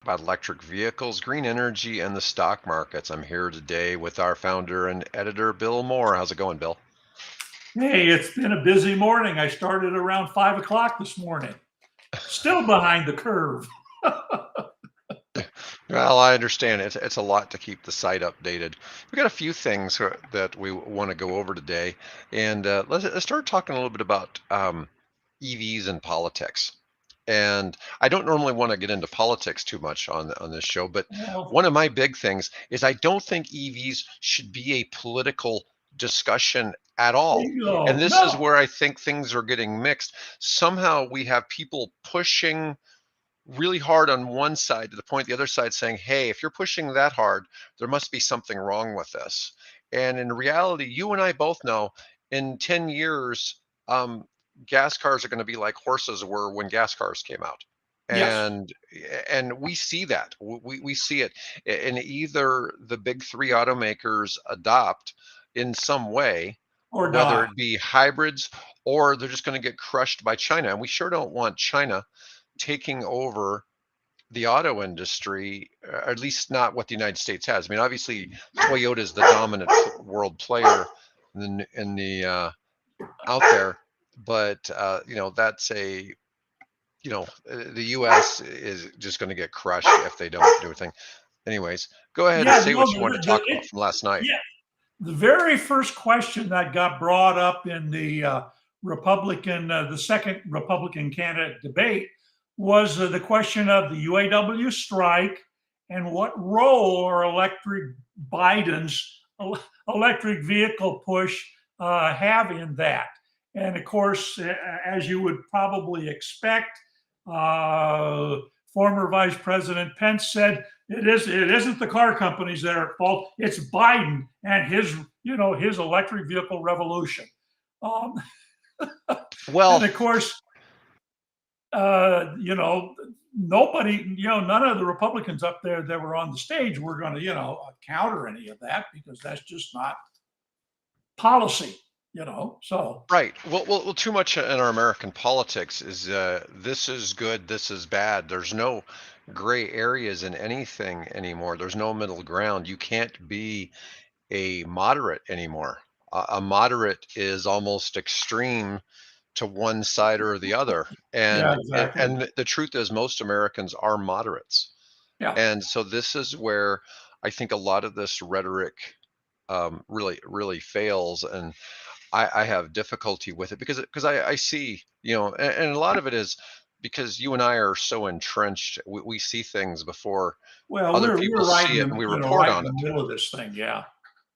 about electric vehicles, green energy, and the stock markets. I'm here today with our founder and editor, Bill Moore. How's it going, Bill? Hey, it's been a busy morning. I started around 5 o'clock this morning. Still behind the curve. Well, I understand it's a lot to keep the site updated. We got a few things that we want to go over today, and let's start talking a little bit about EVs and politics. And I don't normally want to get into politics too much on this show, but Well, one of my big things is I don't think EVs should be a political discussion at there all. you And go. this is No. where I think things are getting mixed. Somehow we have people pushing really hard on one side to the point the other side saying, hey, if you're pushing that hard, there must be something wrong with this. And in reality, you and I both know in 10 years, gas cars are going to be like horses were when gas cars came out. Yes. And we see that. We see it. And either the big three automakers adopt in some way, Or whether die. it be hybrids or they're just going to get crushed by China. And we sure don't want China taking over the auto industry, or at least not what the United States has. I mean, obviously, Toyota is the dominant world player in the out there, but that's the U.S. is just going to get crushed if they don't do anything. Anyways, go ahead and Yeah, say no, what you wanted to talk about from last night. yeah, the very first question that got brought up in the the second Republican candidate debate was the question of the UAW strike and what role are Biden's electric vehicle push have in that. And of course, as you would probably expect, former Vice President Pence said it isn't the car companies that are at fault. It's Biden and his electric vehicle revolution. Um, Well, and of course, nobody, none of the Republicans up there that were on the stage were going to, counter any of that because that's just not policy, So right. Well, too much in our American politics is this is good, this is bad. There's no gray areas in anything anymore. There's no middle ground. You can't be a moderate anymore. A moderate is almost extreme to one side or the other. yeah, And exactly. and the truth is most Americans are moderates. Yeah, And so this is where I think a lot of this rhetoric really fails. And I have difficulty with it because I see, and a lot of it is because you and I are so entrenched. We see things before well, other we're people right see in it the and we report right in on the it. middle of this thing. Yeah,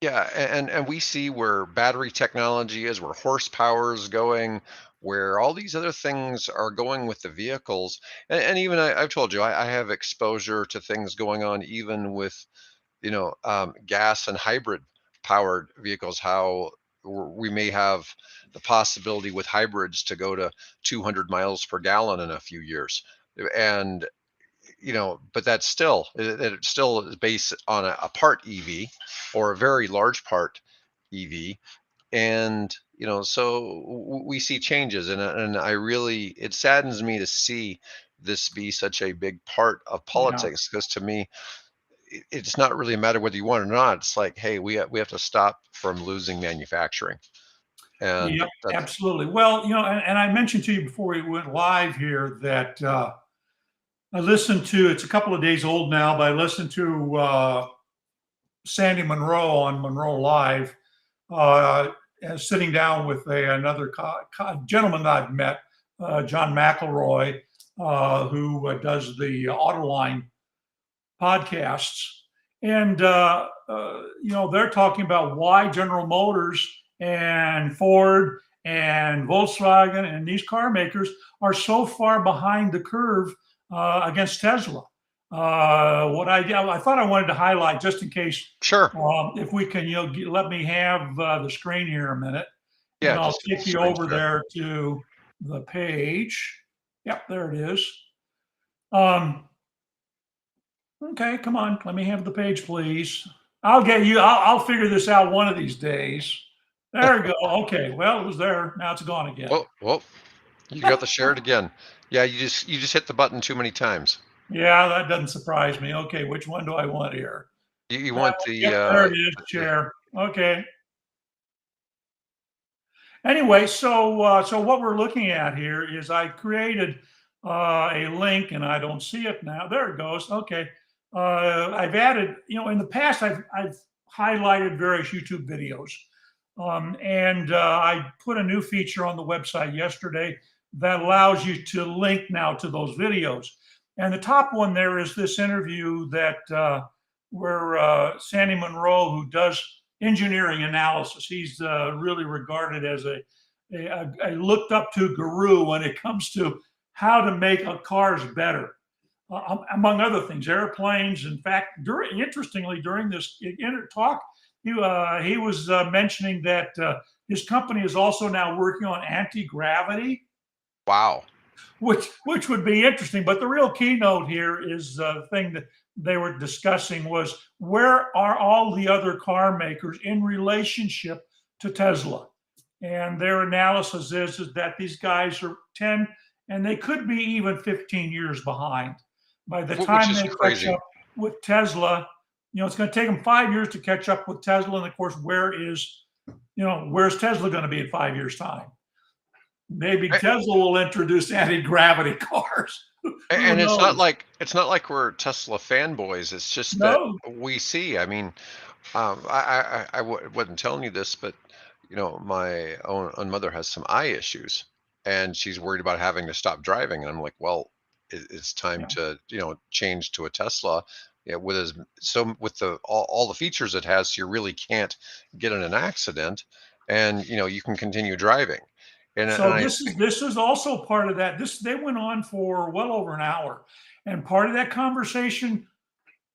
Yeah, and we see where battery technology is, where horsepower is going, where all these other things are going with the vehicles. And even I've told you, I have exposure to things going on even with, gas and hybrid powered vehicles, how we may have the possibility with hybrids to go to 200 miles per gallon in a few years. And but that's still it still is based on a part EV or a very large part EV, and we see changes, and I really it saddens me to see this be such a big part of yeah, politics because to me it's not really a matter whether you want it or not. It's like, hey, we have to stop from losing manufacturing, and yeah, that's absolutely. Well, and I mentioned to you before we went live here that I listened to. It's a couple of days old now, but I listened to Sandy Munro on Munro Live, uh, sitting down with another gentleman that I've met, John McElroy, who does the Autoline podcasts. And, they're talking about why General Motors and Ford and Volkswagen and these car makers are so far behind the curve against Tesla. I thought I wanted to highlight just in case sure. if we can, let me have the screen here a minute, Yeah, and I'll just kick you screen over share. there to the page. Yep, there it is. Um, okay, come on, let me have the page, please. I'll figure this out one of these days. There we go. Okay, well, it was there. Now it's gone again. Well, you got to share it again. Yeah, you just hit the button too many times. Yeah, that doesn't surprise me. Okay, which one do I want here? You Uh, want Yep, the there it is, chair. Okay. Anyway, so what we're looking at here is I created a link, and I don't see it now. There it goes. Okay. I've added, in the past, I've highlighted various YouTube videos, and I put a new feature on the website yesterday that allows you to link now to those videos. And the top one there is this interview that where Sandy Munro, who does engineering analysis. He's really regarded as a looked up to guru when it comes to how to make cars better, among other things, airplanes. In fact, interestingly, during this talk, he was mentioning that his company is also now working on anti-gravity, wow. which would be interesting. But the real keynote here is the thing that they were discussing was where are all the other car makers in relationship to Tesla? And their analysis is that these guys are 10 and they could be even 15 years behind. By the Which time is they catch crazy. up with Tesla, it's going to take them 5 years to catch up with Tesla. And of course, where's Tesla going to be in 5 years' time? Maybe Tesla will introduce anti-gravity cars. Who And knows? it's not like we're Tesla fanboys. It's just that No. we see. I mean, wasn't telling you this, but my own mother has some eye issues, and she's worried about having to stop driving. And I'm like, well, it's time Yeah. to change to a Tesla. Yeah, with the all the features it has, so you really can't get in an accident, and you can continue driving. And So I this is also part of that. They went on for well over an hour, and part of that conversation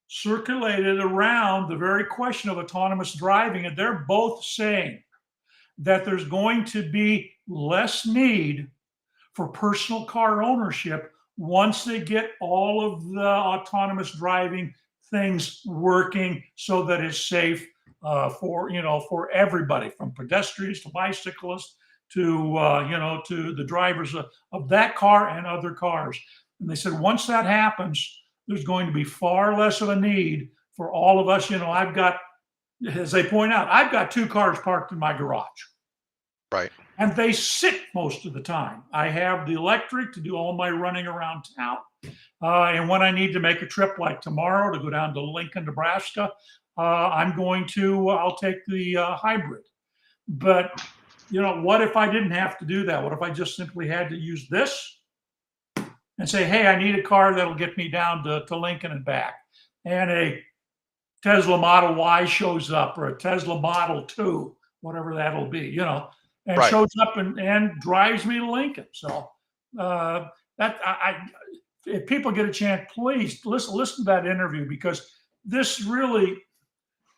circulated around the very question of autonomous driving, and they're both saying that there's going to be less need for personal car ownership once they get all of the autonomous driving things working so that it's safe for everybody, from pedestrians to bicyclists to the drivers of that car and other cars. And they said once that happens, there's going to be far less of a need for all of us. I've got, as they point out, I've got two cars parked in my garage, right, and they sit most of the time. I have the electric to do all my running around town. And when I need to make a trip like tomorrow to go down to Lincoln, Nebraska, I'll take the hybrid. But, what if I didn't have to do that? What if I just simply had to use this and say, hey, I need a car that'll get me down to Lincoln and back? And a Tesla Model Y shows up, or a Tesla Model 2, whatever that'll be, and right. shows up and drives me to Lincoln. So if people get a chance, please listen to that interview, because this really,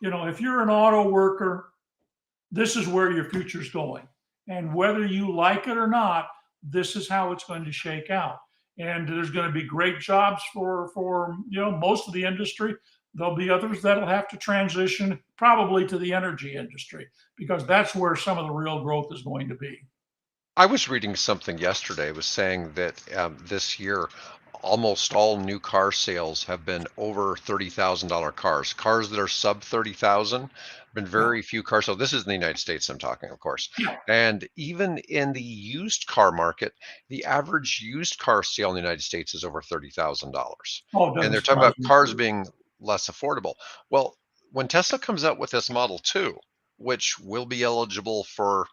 if you're an auto worker, this is where your future's going. And whether you like it or not, this is how it's going to shake out. And there's going to be great jobs for most of the industry. There'll be others that'll have to transition probably to the energy industry, because that's where some of the real growth is going to be. I was reading something yesterday. It was saying that this year, almost all new car sales have been over $30,000 cars. Cars that are sub 30,000, been Yeah. very few cars. So this is in the United States, I'm talking, of course. Yeah. And even in the used car market, the average used car sale in the United States is over $30,000. Oh, it And doesn't they're talking surprise about me. cars being less affordable. Well, when Tesla comes out with this Model 2, which will be eligible for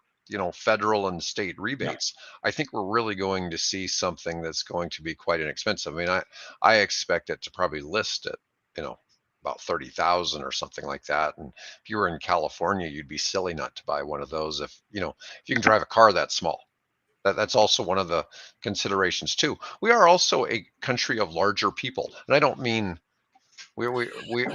federal and state Yeah. rebates, I think we're really going to see something that's going to be quite inexpensive. I mean, I expect it to probably list at, about 30,000 or something like that. And if you were in California, you'd be silly not to buy one of those if you can drive a car that small. That's also one of the considerations too. We are also a country of larger people, and I don't mean we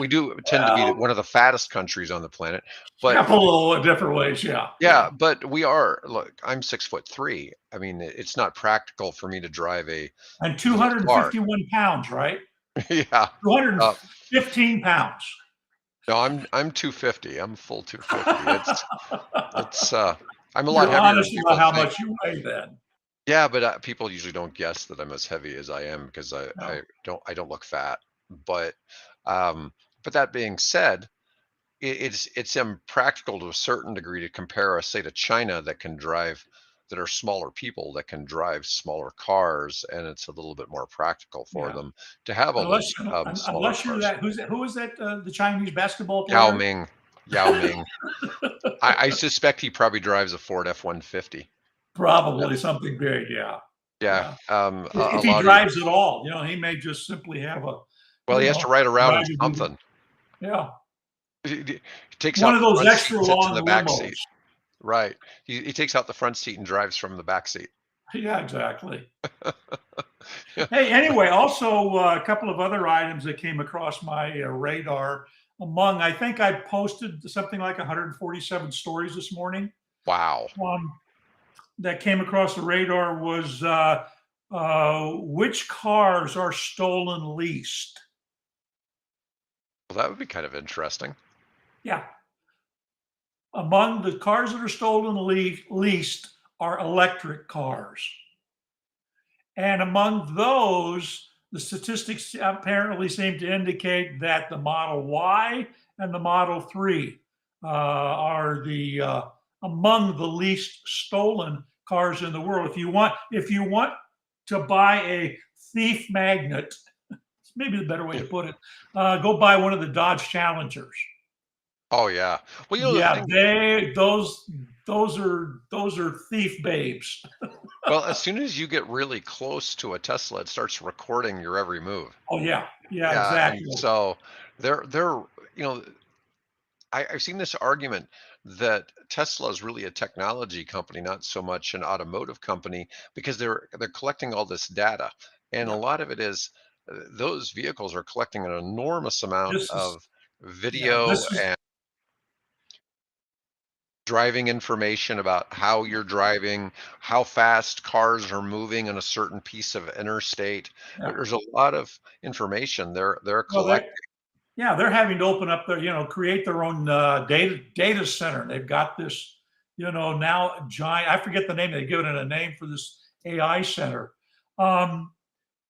do tend to be Well, one of the fattest countries on the planet, but capital in different ways. Yeah. yeah, Yeah. but we are. Look, I'm 6'3". I mean, it's not practical for me to drive a And little car. 251 pounds, right? Yeah. Uh, 215 pounds. no, I'm 250. I'm full 250. It's I'm a lot You're heavier than honest about people how think. much you weigh then. Yeah, but people usually don't guess that I'm as heavy as I am because I No. don't look fat. But um, but that being said, it's impractical to a certain degree to compare us, say, to China that are smaller people that can drive smaller cars, and it's a little bit more practical for Yeah. them to have all Unless those smaller unless you're cars. that who is that the Chinese basketball Yao player? Ming, Yao Ming. I suspect he probably drives a Ford F-150. Probably something big. Yeah. Yeah, Yeah. a If he lot of drives at all, he may just simply have a, well, you he has to know, ride around in drive a, something. yeah, He takes one out of the those front seat extra and sits in long the back seat. limos. Right. He takes out the front seat and drives from the back seat. Yeah, exactly. Yeah. Hey, anyway, also a couple of other items that came across my radar. I think I posted something like 147 stories this morning. Wow. Um, that came across the radar was which cars are stolen least? Well, that would be kind of interesting. Yeah, among the cars that are stolen least are electric cars. And among those, the statistics apparently seem to indicate that the Model Y and the Model 3 are the among the least stolen cars in the world. If you want to buy a thief magnet, maybe the better way to put it, go buy one of the Dodge Challengers. Oh yeah. Well, the Yeah, thing. those are thief babes. Well, as soon as you get really close to a Tesla, it starts recording your every move. Oh yeah, yeah, Yeah, and exactly. so they're you know I've seen this argument that Tesla is really a technology company, not so much an automotive company, because they're collecting all this data, and a Yeah, lot of it is those vehicles are collecting an enormous amount this is of yeah, video this is and driving information about how you're driving, how fast cars are moving on a certain piece of interstate. yeah. There's a lot of information they're Well, collecting. they're having to open up create their own data center. They've got this, now giant. I forget the name. They've given it a name for this AI center. Um,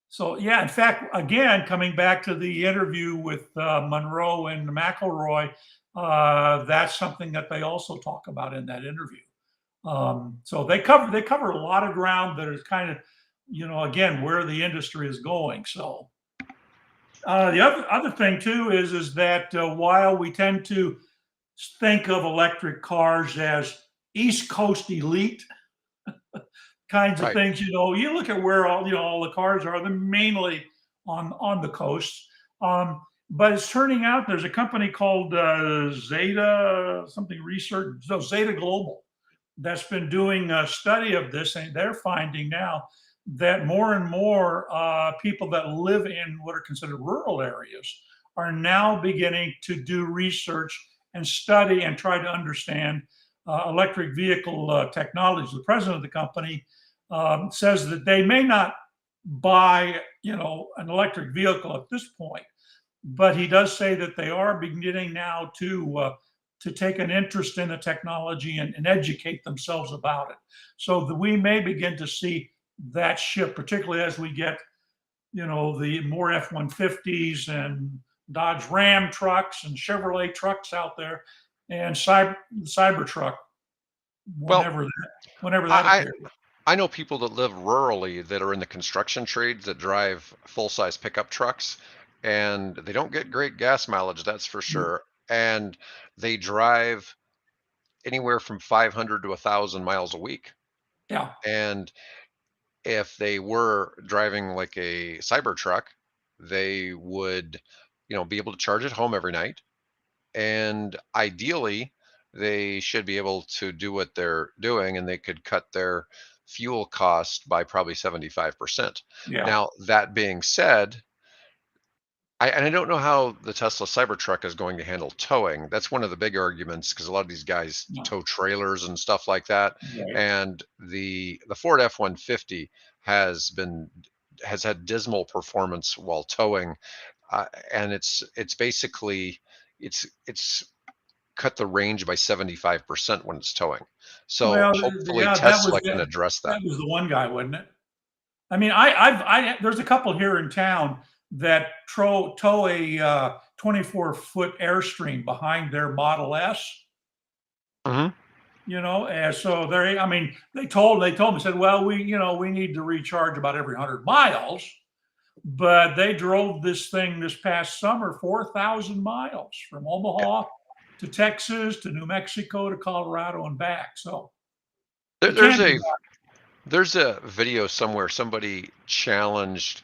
so yeah, in fact, again, coming back to the interview with Munro and McElroy, that's something that they also talk about in that interview. So they cover a lot of ground that is kind of, again, where the industry is going. So the other thing too is that while we tend to think of electric cars as East Coast elite kinds of Right. things, you look at where all the cars are. They're mainly on the coast. But it's turning out there's a company called Zeta something research, so Zeta Global, that's been doing a study of this, and they're finding now that more and more people that live in what are considered rural areas are now beginning to do research and study and try to understand electric vehicle technology. The president of the company says that they may not buy, an electric vehicle at this point, but he does say that they are beginning now to take an interest in the technology and educate themselves about it. So that we may begin to see that shift, particularly as we get, the more F-150s and Dodge Ram trucks and Chevrolet trucks out there, and Cybertruck Well, whenever that I, appears. I know people that live rurally that are in the construction trades that drive full-size pickup trucks, and they don't get great gas mileage, that's for sure. And they drive anywhere from 500 to 1,000 miles a week. Yeah, And if they were driving like a Cybertruck, they would, be able to charge at home every night. And ideally, they should be able to do what they're doing and they could cut their fuel cost by probably 75%. yeah, Now, that being said, I don't know how the Tesla Cybertruck is going to handle towing. That's one of the big arguments because a lot of these guys no, tow trailers and stuff like that. right. And the Ford F-150 has been has had dismal performance while towing, and it's basically it's cut the range by 75% when it's towing. So Well, hopefully yeah, Tesla can address that. that was the one guy, wasn't it? I mean, there's a couple here in town that tow a 24-foot Airstream behind their Model S. Hmm. And so I mean, they told me, said, well, we need to recharge about every 100 miles, but they drove this thing this past summer 4,000 miles from Omaha to Texas to New Mexico to Colorado and back. So There, it there's can be a done. there's a video somewhere somebody challenged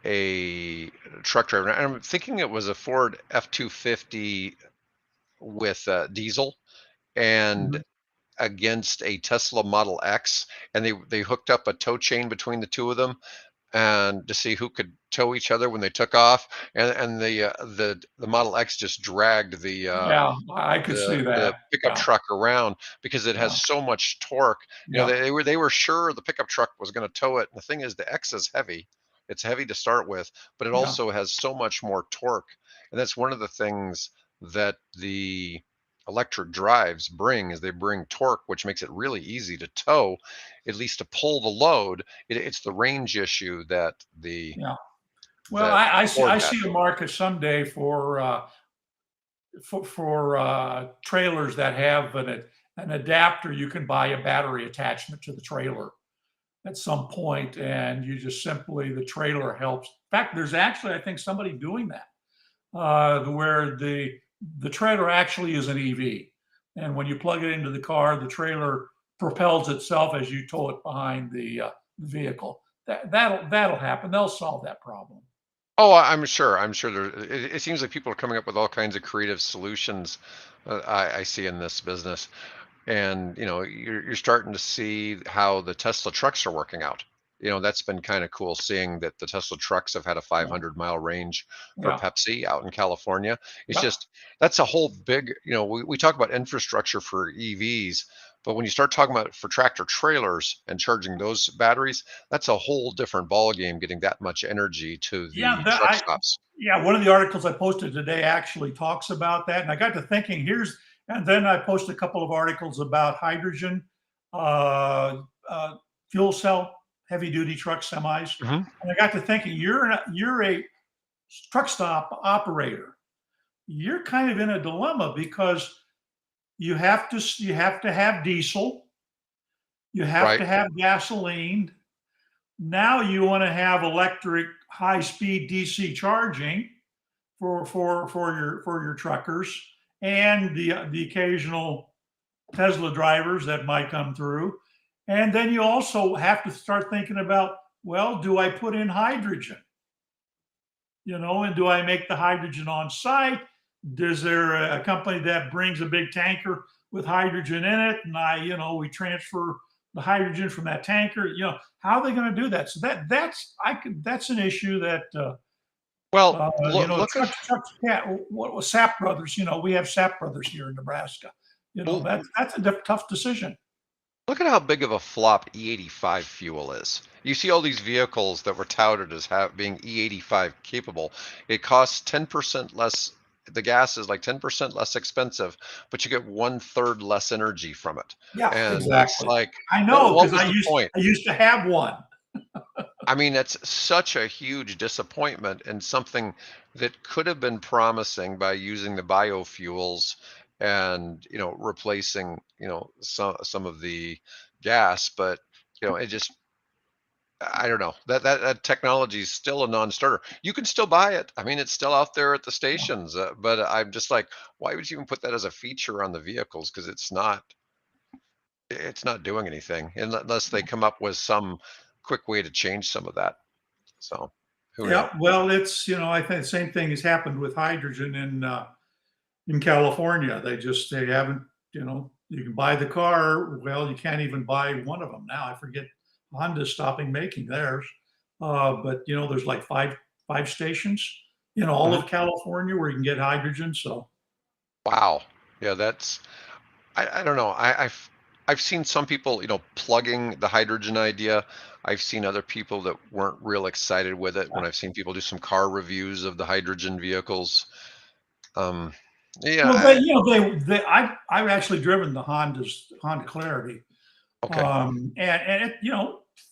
a truck driver. And I'm thinking it was a Ford F-250 with diesel and Mhm. against a Tesla Model X, and they hooked up a tow chain between the two of them and to see who could tow each other when they took off. And the Model X just dragged Yeah, I could see the that. pickup Yeah, truck around because it has yeah, so much torque. yeah, They were sure the pickup truck was going to tow it. And the thing is, the X is heavy. It's heavy to start with, but it yeah, also has so much more torque. And that's one of the things that the electric drives bring is they bring torque, which makes it really easy to tow, at least to pull the load. It's the range issue that yeah. Well, that I see Ford I had. see a market someday for trailers that have an adapter. You can buy a battery attachment to the trailer at some point, and you just simply the trailer helps. In fact, there's actually I think somebody doing that where the trailer actually is an EV, and when you plug it into the car, the trailer propels itself as you tow it behind the vehicle. That'll happen. They'll solve that problem. Oh, I'm sure. I'm sure it seems like people are coming up with all kinds of creative solutions. I see in this business, and you're starting to see how the Tesla trucks are working out. That's been kind of cool seeing that the Tesla trucks have had a Yeah, 500-mile range for yeah, Pepsi out in California. It's yeah. just that's a whole big. We talk about infrastructure for EVs, but when you start talking about for tractor trailers and charging those batteries, that's a whole different ball game. Getting that much energy to Yeah, the truck stops. yeah, one of the articles I posted today actually talks about that, and I got to thinking. And then I posted a couple of articles about hydrogen, uh, uh, fuel cell, heavy duty truck semis, Hmm. and I got to thinking. You're a truck stop operator. You're kind of in a dilemma because you have to have diesel, you have Right. to have gasoline. Now you want to have electric high speed DC charging for your truckers and the occasional Tesla drivers that might come through. And then you also have to start thinking about, well, do I put in hydrogen? And do I make the hydrogen on site? Is there a company that brings a big tanker with hydrogen in it, and we transfer the hydrogen from that tanker? How are they going to do that? So that's an issue that Well, look at trucks can't. What was Sap Brothers? We have Sap Brothers here in Nebraska. well, That's a tough decision. look at how big of a flop E85 fuel is. You see all these vehicles that were touted as being E85 capable. It costs 10% less. The gas is like 10% less expensive, but you get one-third less energy from it. Yeah, And it's exactly. like, I what, know what because was I the used point? I used to have one. I mean, it's such a huge disappointment and something that could have been promising by using the biofuels and, replacing, some of the gas, but it just I don't know. That technology is still a non-starter. You can still buy it. I mean, it's still out there at the stations, but I'm just like, why would you even put that as a feature on the vehicles? Because it's not doing anything unless they come up with some quick way to change some of that. So who knows? Yeah, well, I think the same thing has happened with hydrogen in California. They haven't, you can buy the car. Well, you can't even buy one of them now. I forget Honda's stopping making theirs. But there's like five stations in all Mhm. of California where you can get hydrogen. So Wow. Yeah, I don't know. I've seen some people, plugging the hydrogen idea. I've seen other people that weren't real excited with it when I've seen people do some car reviews of the hydrogen vehicles. Um, Yeah. Well, I've actually driven the Honda Clarity, Okay. and it,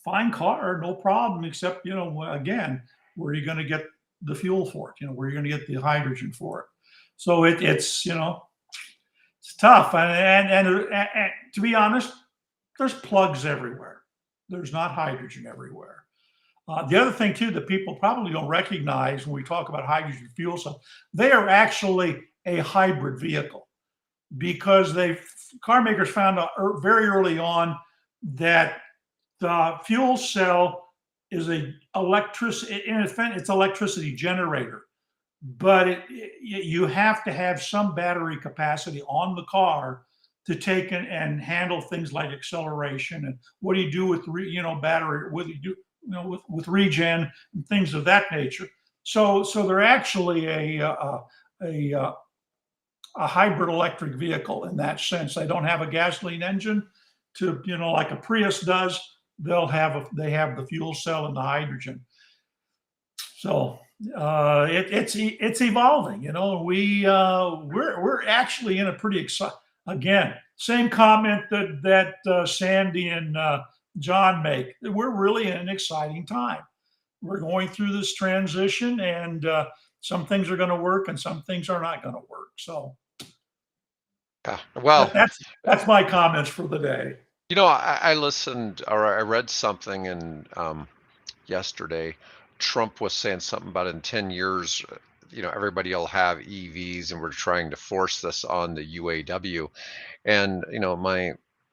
fine car, no problem, except, again, where are you going to get the fuel for it? Where are you going to get the hydrogen for it? So it's tough. And to be honest, there's plugs everywhere. There's not hydrogen everywhere. The other thing too that people probably don't recognize when we talk about hydrogen fuel cells, they are actually a hybrid vehicle, because car makers found out very early on that the fuel cell is it's electricity generator, but you have to have some battery capacity on the car to take and handle things like acceleration, and what do you do with battery, what do you do with regen and things of that nature. So they're actually a hybrid electric vehicle in that sense. They don't have a gasoline engine to, like a Prius does. They have the fuel cell and the hydrogen. So it's evolving. We're actually in a pretty exciting. Again, same comment that Sandy and John make. We're really in an exciting time. We're going through this transition, and some things are going to work, and some things are not going to work. So Yeah. Well, that's my comments for the day. I listened, or I read something in yesterday. Trump was saying something about in 10 years, everybody will have EVs, and we're trying to force this on the UAW. And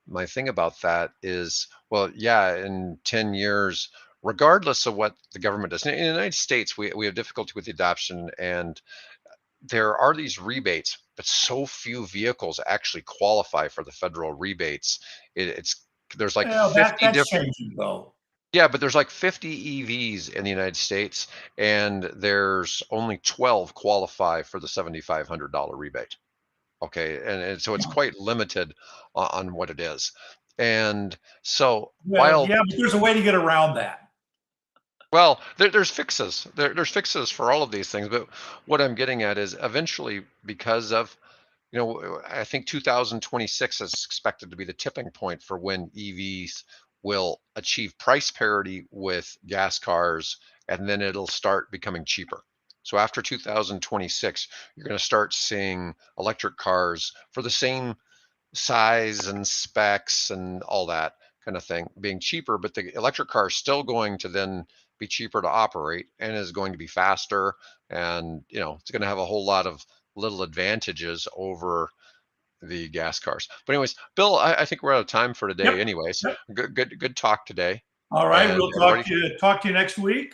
my thing about that is, well, yeah, in 10 years, regardless of what the government does, in the United States, we have difficulty with the adoption, and there are these rebates, but so few vehicles actually qualify for the federal rebates. It's there's like Well, 50 that's different. changing though. Yeah, but there's like 50 EVs in the United States, and there's only 12 qualify for the $7,500 rebate. Okay, and so it's quite limited on what it is. And so Well, while yeah, but there's a way to get around that. well, there's fixes. There's fixes for all of these things, but what I'm getting at is eventually, because of I think 2026 is expected to be the tipping point for when EVs will achieve price parity with gas cars, and then it'll start becoming cheaper. So after 2026, you're going to start seeing electric cars for the same size and specs and all that kind of thing being cheaper, but the electric car is still going to then be cheaper to operate and is going to be faster, and it's going to have a whole lot of little advantages over the gas cars. But anyways, Bill, I think we're out of time for today. Yep. Anyways, Yep. good talk today, All right. and We'll everybody, talk to you next week.